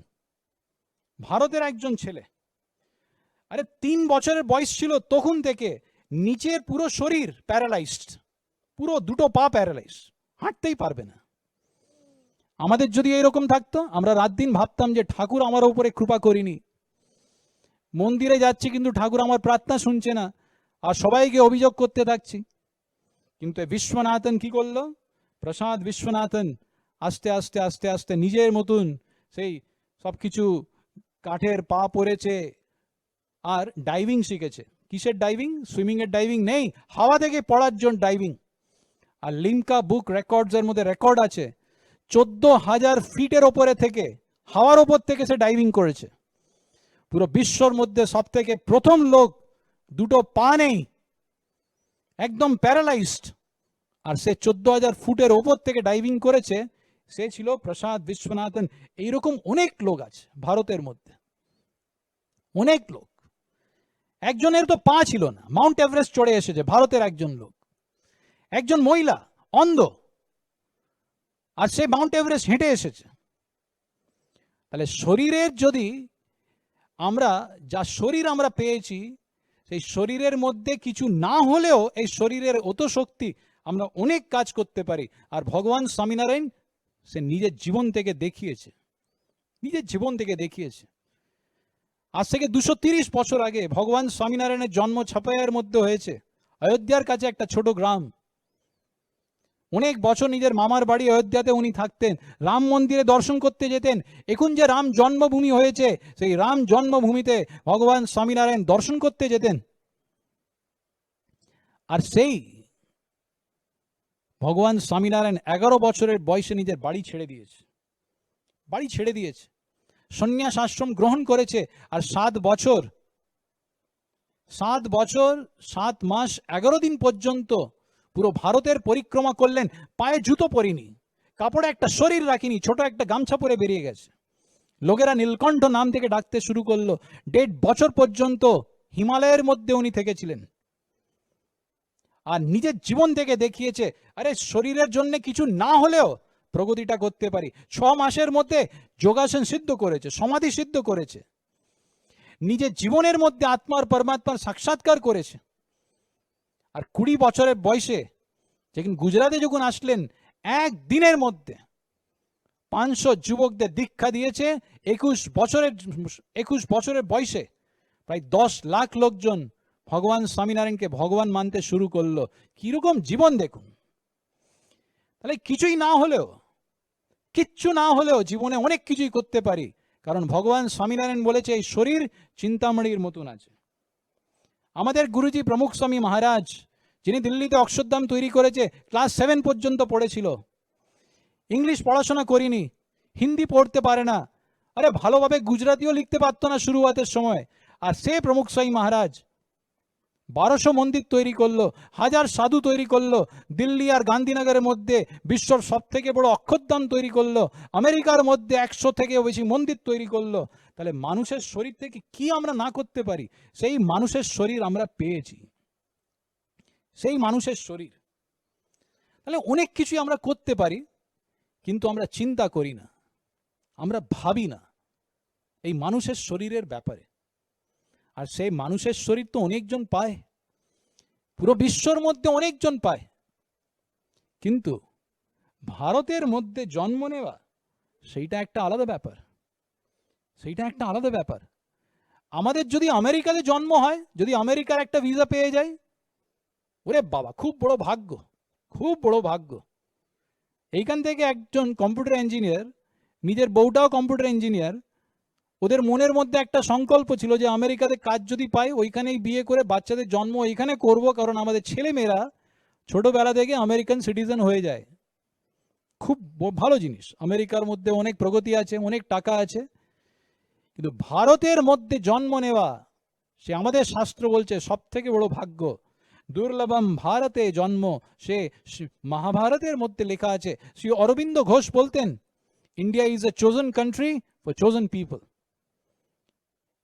ভারতের একজন ছেলে, আরে 3 বছরের বয়স ছিল তখন থেকে নিচের পুরো শরীর প্যারালাইজড, পুরো দুটো পা প্যারালাইজ, হাঁটতেই পারবে না। আমাদের যদি এরকম থাকতো, আমরা রাত দিন ভাবতাম যে ঠাকুর আমার উপরে কৃপা করিনি, মন্দিরে যাচ্ছি কিন্তু ঠাকুর আমার প্রার্থনা শুনছে না, আর সবাইকে অভিযোগ করতে থাকছি। কিন্তু বিশ্বনাথন কি করলো? প্রসাদ বিশ্বনাথন আস্তে আস্তে আস্তে আস্তে নিজের মতন সেই সবকিছু, কাঠের পা পড়েছে, আর ডাইভিং শিখেছে। কিসের ডাইভিং? সুইমিং এর ডাইভিং নেই, হাওয়া থেকে পড়ার জন্য ডাইভিং। আর লিমকা বুক রেকর্ডস এর মধ্যে রেকর্ড আছে 14,000 ফিটের ওপরে থেকে, হাওয়ার ওপর থেকে সে ডাইভিং করেছে। পুরো বিশ্বর মধ্যে সব থেকে প্রথম লোক, দুটো পা নেই, একদম প্যারালাইজড, আর সে 14,000 ফুটের ওপর থেকে ডাইভিং করেছে, সে ছিল প্রসাদ বিশ্বনাথন। এইরকম অনেক লোক আছে ভারতের মধ্যে, অনেক লোক। একজনের তো পা ছিল না, মাউন্ট এভারেস্ট চড়ে এসেছে ভারতের একজন লোক। একজন মহিলা অন্ধ, আর সে মাউন্ট এভারেস্ট হেঁটে এসেছে। তাহলে শরীরের যদি আমরা যা শরীর আমরা পেয়েছি, সেই শরীরের মধ্যে কিছু না হলেও এই শরীরের অত শক্তি, আমরা অনেক কাজ করতে পারি। আর ভগবান স্বামীনারায়ণ সে নিজের জীবন থেকে দেখিয়েছে, নিজের জীবন থেকে দেখিয়েছে। আজ থেকে 230 বছর আগে ভগবান স্বামীনারায়ণের জন্ম ছাপাইয়ের মধ্যে হয়েছে, অযোধ্যার কাছে একটা ছোট গ্রাম। অনেক বছর নিজের মামার বাড়ি অযোধ্যাতে উনি থাকতেন, রাম মন্দিরে দর্শন করতে যেতেন। এখন যে রাম জন্মভূমি হয়েছে, সেই রাম জন্মভূমিতে ভগবান স্বামীনারায়ণ দর্শন করতে যেতেন। আর সেই ভগবান স্বামীনারায়ণ 11 বছরের বয়সে নিজের বাড়ি ছেড়ে দিয়েছে, বাড়ি ছেড়ে দিয়েছে, সন্ন্যাস আশ্রম গ্রহণ করেছে। আর 7 বছর 7 মাস 11 দিন পর্যন্ত পুরো ভারতের পরিক্রমা করলেন, পায়ে জুতো পরিনি, কাপড়ে একটা শরীর রাখিনি, ছোট একটা গামছা পরে বেরিয়ে গেছে। লোকেরা নীলকণ্ঠ নাম থেকে ডাকতে শুরু করলো। 1.5 বছর পর্যন্ত হিমালয়ের মধ্যে উনি থেকেছিলেন, আর নিজের জীবন থেকে দেখিয়েছে, আরে শরীরের জন্য কিছু না হলেও প্রগতিটা করতে পারি। 6 মাসের মধ্যে যোগাসন সিদ্ধ করেছে, সমাধি সিদ্ধ করেছে, নিজের জীবনের মধ্যে আত্মার পরমাত্মার সাক্ষাৎকার করেছে। আর 20 বছরের বয়সে যখন গুজরাটে যখন আসলেন, এক দিনের মধ্যে 500 যুবকদের দীক্ষা দিয়েছে। 21 বছরের বয়সে প্রায় 10 লাখ লোকজন ভগবান স্বামীনারায়ণকে ভগবান মানতে শুরু করলো। কিরকম জীবন দেখুন। তাহলে কিছুই না হলেও, কিচ্ছু না হলেও জীবনে অনেক কিছুই করতে পারি, কারণ ভগবান স্বামীনারায়ণ বলেছে এই শরীর চিন্তামণির মতন আছে। আমাদের গুরুজি প্রমুখ স্বামী মহারাজ, যিনি দিল্লিতে অক্ষরধাম তৈরি করেছে, ক্লাস 7 পর্যন্ত পড়েছিল, ইংলিশ পড়াশোনা করিনি, হিন্দি পড়তে পারে না, আরে ভালোভাবে গুজরাটিও লিখতে পারতো না শুরুয়াতের সময়। আর সে প্রমুখ স্বামী মহারাজ 1200 মন্দির তৈরি করলো, 1000 সাধু তৈরি করলো, দিল্লি আর গান্ধীনগরের মধ্যে বিশ্বর সব থেকে বড় অক্ষরধাম তৈরি করলো, আমেরিকার মধ্যে 100 থেকেও বেশি মন্দির তৈরি করলো। তাহলে মানুষের শরীর থেকে কি আমরা না করতে পারি? সেই মানুষের শরীর আমরা পেয়েছি, সেই মানুষের শরীর। তাহলে অনেক কিছুই আমরা করতে পারি, কিন্তু আমরা চিন্তা করি না, আমরা ভাবি না এই মানুষের শরীরের ব্যাপারে। আর সেই মানুষের শরীর তো অনেকজন পায়, পুরো বিশ্বর মধ্যে অনেকজন পায়, কিন্তু ভারতের মধ্যে জন্ম নেওয়া সেইটা একটা আলাদা ব্যাপার, সেইটা একটা আলাদা ব্যাপার। আমাদের যদি আমেরিকাতে জন্ম হয়, যদি আমেরিকার একটা ভিসা পেয়ে যায়, ওরে বাবা খুব বড় ভাগ্য, খুব বড় ভাগ্য। এইখান থেকে একজন কম্পিউটার ইঞ্জিনিয়ার, নিজের বউটাও কম্পিউটার ইঞ্জিনিয়ার, ওদের মনের মধ্যে একটা সংকল্প ছিল যে আমেরিকাতে কাজ যদি পাই ওইখানেই বিয়ে করে বাচ্চাদের জন্ম ওইখানে করব, কারণ আমাদের ছেলে মেয়েরা ছোটবেলা থেকে আমেরিকান সিটিজেন হয়ে যায়। খুব ভালো জিনিস, আমেরিকার মধ্যে অনেক প্রগতি আছে, অনেক টাকা আছে, কিন্তু ভারতের মধ্যে জন্ম নেওয়া সে আমাদের শাস্ত্র বলছে সব থেকে বড় ভাগ্য। দুর্লভম ভারতে জন্ম, সে মহাভারতের মধ্যে লেখা আছে। শ্রী অরবিন্দ ঘোষ বলতেন, India is a chosen country for chosen people.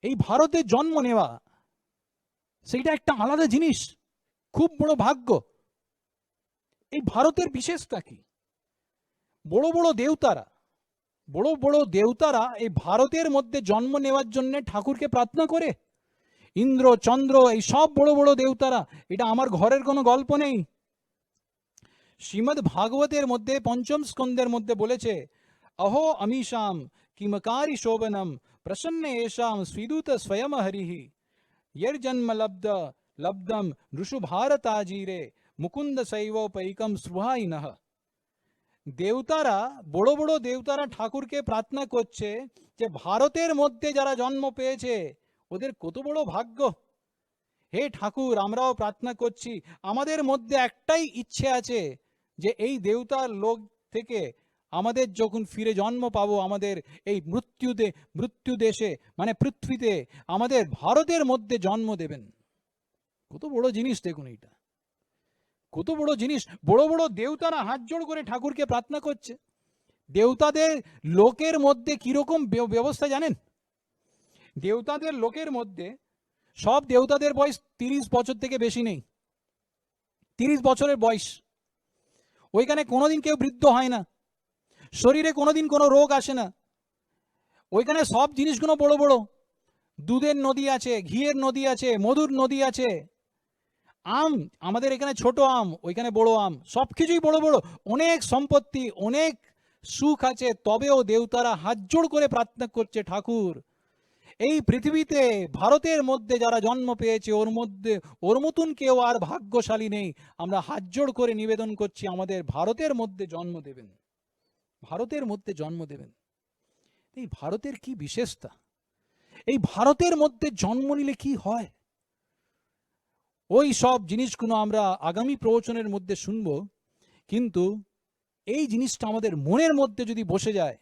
এই ভারতে জন্ম নেওয়া সেইটা একটা আলাদা জিনিস, খুব বড় ভাগ্য। এই ভারতের বিশেষতা কি? বড় বড় দেবতারা, বড় বড় দেবতারা এই ভারতের মধ্যে জন্ম নেওয়ার জন্য ঠাকুরকে প্রার্থনা করে। ইন্দ্র, চন্দ্র, এই সব বড় বড় দেবতারা, এটা আমার ঘরের কোনো গল্প নেই। শ্রীমদ্ ভাগবতের মধ্যে পঞ্চম স্কন্ধের মধ্যে বলেছে, अहो अमीशाम किमकारी शोभनम प्रसन्न एषाम स्वीदूत स्वयं हरिः यर्जन्म लब्धम ऋषु भारताजीरे मुकुंद शैवोपैकम सुहाइनः। দেবতারা, বড় বড় দেবতারা ঠাকুরকে প্রার্থনা করছে যে ভারতের মধ্যে যারা জন্ম পেয়েছে ওদের কত বড় ভাগ্য। হে ঠাকুর, আমরাও প্রার্থনা করছি, আমাদের মধ্যে একটাই ইচ্ছে আছে যে এই দেবতার লোক থেকে আমাদের যখন ফিরে জন্ম পাবো, আমাদের এই মৃত্যু দেশে মানে পৃথিবীতে আমাদের ভারতের মধ্যে জন্ম দেবেন। কত বড় জিনিস দেখুন, এইটা কত বড় জিনিস। বড় বড় দেবতারা হাত জোড় করে ঠাকুরকে প্রার্থনা করছে। দেবতাদের লোকের মধ্যে কিরকম ব্যবস্থা জানেন? দেবতাদের লোকের মধ্যে সব দেবতাদের বয়স 30 বছর থেকে বেশি নেই, 30 বছরের বয়স। ওইখানে কোনোদিন কেউ বৃদ্ধ হয় না, শরীরে কোনোদিন কোনো রোগ আসে না। ওইখানে সব জিনিসগুলো বড় বড়, দুধের নদী আছে, ঘিয়ের নদী আছে, মধুর নদী আছে। আম, আমাদের এখানে ছোট আম, ওইখানে বড় আম, সবকিছুই বড় বড়। অনেক সম্পত্তি, অনেক সুখ আছে, তবেও দেবতারা হাত জোড় করে প্রার্থনা করছে, ঠাকুর এই পৃথিবীতে ভারতের মধ্যে যারা জন্ম পেয়েছে ওর মতন কেউ আর ভাগ্যশালী নেই। আমরা হাত জোড় করে নিবেদন করছি, আমাদের ভারতের মধ্যে জন্ম দেবেন, ভারতের মধ্যে জন্ম দেবেন। এই ভারতের কি বিশেষতা? এই ভারতের মধ্যে জন্ম নিলে কি হয়, ওই সব জিনিসগুলো আমরা আগামী প্রবচনের মধ্যে শুনবো। কিন্তু এই জিনিসটা আমাদের মনের মধ্যে যদি বসে যায়,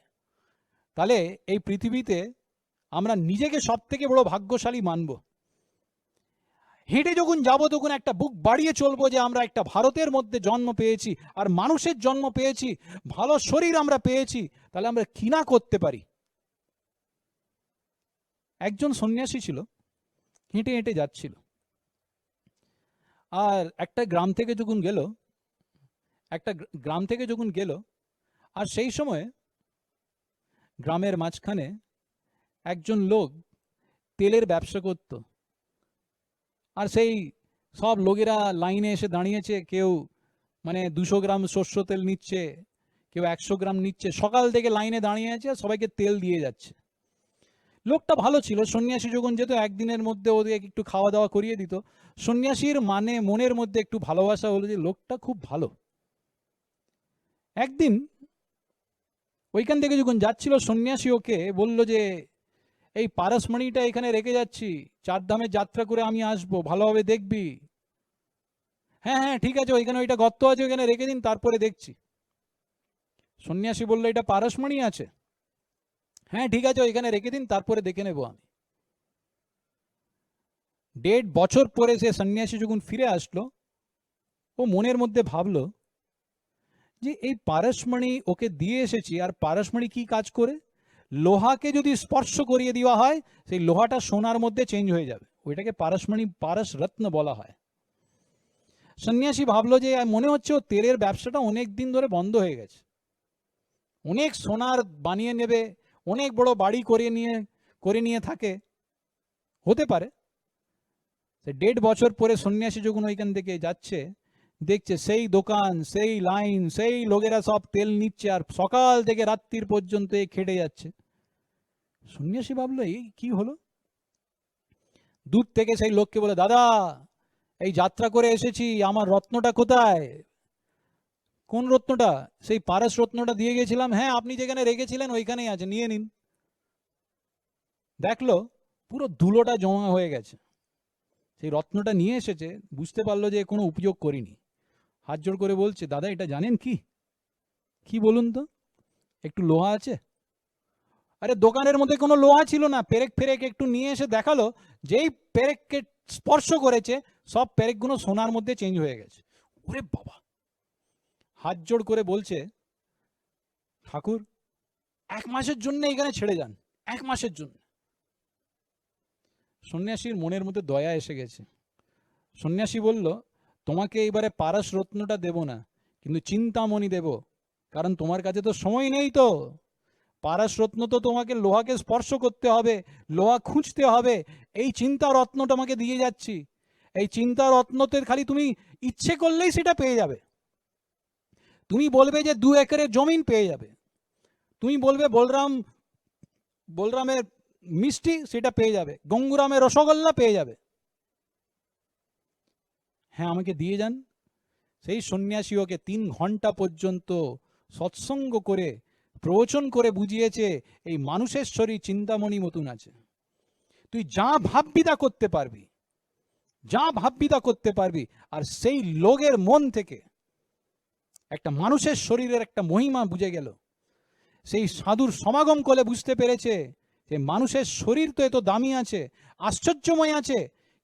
তাহলে এই পৃথিবীতে আমরা নিজেকে সব থেকে বড় ভাগ্যশালী মানব। হেঁটে যখন যাব তখন একটা বুক বাড়িয়ে চলবো যে আমরা একটা ভারতের মধ্যে জন্ম পেয়েছি, আর মানুষের জন্ম পেয়েছি, ভালো শরীর আমরা পেয়েছি, তাহলে আমরা কি না করতে পারি। একজন সন্ন্যাসী ছিল, হেঁটে হেঁটে যাচ্ছিল, আর একটা গ্রাম থেকে যখন গেল, আর সেই সময় গ্রামের মাঝখানে একজন লোক তেলের ব্যবসা করত। আর সেই সব লোকেরা লাইনে এসে দাঁড়িয়েছে, কেউ মানে 200 গ্রাম সর্ষে তেল নিচ্ছে, কেউ 100 গ্রাম নিচ্ছে। সকাল থেকে লাইনে দাঁড়িয়ে আছে, সবাইকে তেল দিয়ে যাচ্ছে। লোকটা ভালো ছিল, সন্ন্যাসী যখন যেত একদিনের মধ্যে ওদের একটু খাওয়া দাওয়া করিয়ে দিত। সন্ন্যাসীর মানে মনের মধ্যে একটু ভালোবাসা হলো যে লোকটা খুব ভালো। একদিন ওইখান থেকে যখন যাচ্ছিল, সন্ন্যাসী ওকে বলল যে এই পারসমণিটা এখানে রেখে যাচ্ছি, 4 ধামের যাত্রা করে আমি আসবো, ভালোভাবে দেখবি। হ্যাঁ হ্যাঁ ঠিক আছে, ওইখানে ওইটা গর্ত আছে, ওইখানে রেখে দিন, তারপরে দেখছি। সন্ন্যাসী বলল, এটা পারসমণি আছে? হ্যাঁ ঠিক আছে, ওইখানে রেখে দিন, তারপরে দেখে নেবো আমি। 1.5 বছর পরে সে সন্ন্যাসী যখন ফিরে আসলো, ও মনের মধ্যে ভাবলো যে এই পারসমণি ওকে দিয়ে এসেছি, আর পারসমণি কি কাজ করে? লোহাকে যদি স্পর্শ করিয়ে দেওয়া হয়, সেই লোহাটা সোনার মধ্যে চেঞ্জ হয়ে যাবে, ওইটাকে পারসমণি, পারস রত্ন বলা হয়। সন্ন্যাসী ভাবলো যে মনে হচ্ছে ও তেলের ব্যবসাটা অনেক দিন ধরে বন্ধ হয়ে গেছে, অনেক সোনার বানিয়ে নেবে, অনেক বড় বাড়ি করে নিয়ে থাকে, হতে পারে। 1.5 বছর পরে সন্ন্যাসী যখন ওইখান থেকে যাচ্ছে, দেখছে সেই দোকান, সেই লাইন, সেই লোকেরা সব তেল নিচ্ছে, আর সকাল থেকে রাত্রির পর্যন্ত খেটে যাচ্ছে। সন্ন্যাসী ভাবলো এই কি হলো। দূর থেকে সেই লোককে বলে, দাদা এই যাত্রা করে এসেছি, আমার রত্নটা কোথায়? কোন রত্নটা? সেই পারস রত্নটা দিয়ে গেছিলাম। হ্যাঁ আপনি যেখানে রেখেছিলেন ওইখানেই আছে, নিয়ে নিন। দেখলো পুরো ধুলোটা জমা হয়ে গেছে। সেই রত্নটা নিয়ে এসেছে, বুঝতে পারলো যে কোনো উপযোগ করিনি। হাত জোড় করে বলছে, দাদা এটা জানেন কি? কি বলুন তো? একটু লোহা আছে? আরে দোকানের মধ্যে কোনো লোহা ছিল না, পেরেক ফেরেক একটু নিয়ে এসে দেখালো, যেই পেরেককে স্পর্শ করেছে সব পেরেকগুলো সোনার মধ্যে চেঞ্জ হয়ে গেছে। ওরে বাবা! হাত জোড় করে বলছে, ঠাকুর 1 মাসের জন্য এখানে ছেড়ে যান, 1 মাসের জন্য। সন্ন্যাসীর মনের মধ্যে দয়া এসে গেছে। সন্ন্যাসী বলল, তোমাকে এবারে পারস রত্নটা দেব না, কিন্তু চিন্তামণি দেব, কারণ তোমার কাছে তো সময় নেই। তো পারস রত্ন তো তোমাকে লোহাকে স্পর্শ করতে হবে, লোহা খুঁজতে হবে, এই চিন্তা রত্নটা তোমাকে দিয়ে যাচ্ছি। এই চিন্তা রত্নতে খালি তুমি ইচ্ছে করলেই সেটা পেয়ে যাবে। তুমি বলবে যে 2 একরের জমিন পেয়ে যাবে, তুমি বলবে বলরামের মিষ্টি, সেটা পেয়ে যাবে, গঙ্গুরামের রসগোল্লা পেয়ে যাবে। হ্যাঁ, আমাকে দিয়ে যান। সেই সন্ন্যাসী ওকে 3 ঘন্টা পর্যন্ত সৎসঙ্গ করে প্রবচন করে বুঝিয়েছে, এই মানুষের শরীর চিন্তামণি মতন আছে, তুই যা ভাববি তা করতে পারবি, যা ভাববি তা করতে পারবি। আর সেই লোকের মন থেকে একটা মানুষের শরীরের একটা মহিমা বুঝে গেল। সেই সাধুর সমাগম করে বুঝতে পেরেছে যে মানুষের শরীর তো এত দামি আছে, আশ্চর্যময় আছে,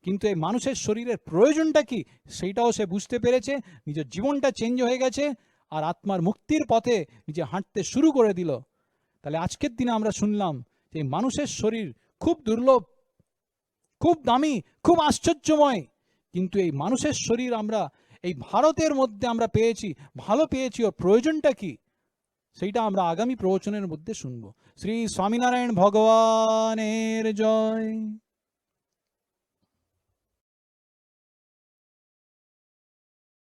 কিন্তু এই মানুষের শরীরের প্রয়োজনটা কি সেইটাও সে বুঝতে পেরেছে। নিজের জীবনটা চেঞ্জ হয়ে গেছে, আর আত্মার মুক্তির পথে নিজে হাঁটতে শুরু করে দিল। তাহলে আজকের দিনে আমরা শুনলাম যে মানুষের শরীর খুব দুর্লভ, খুব দামি, খুব আশ্চর্যময়, কিন্তু এই মানুষের শরীর আমরা এই ভারতের মধ্যে আমরা পেয়েছি, ভালো পেয়েছি, ওর প্রয়োজনটা কি সেইটা আমরা আগামী প্রবচনের মধ্যে শুনবো। শ্রী স্বামীনারায়ণ ভগবানের জয়।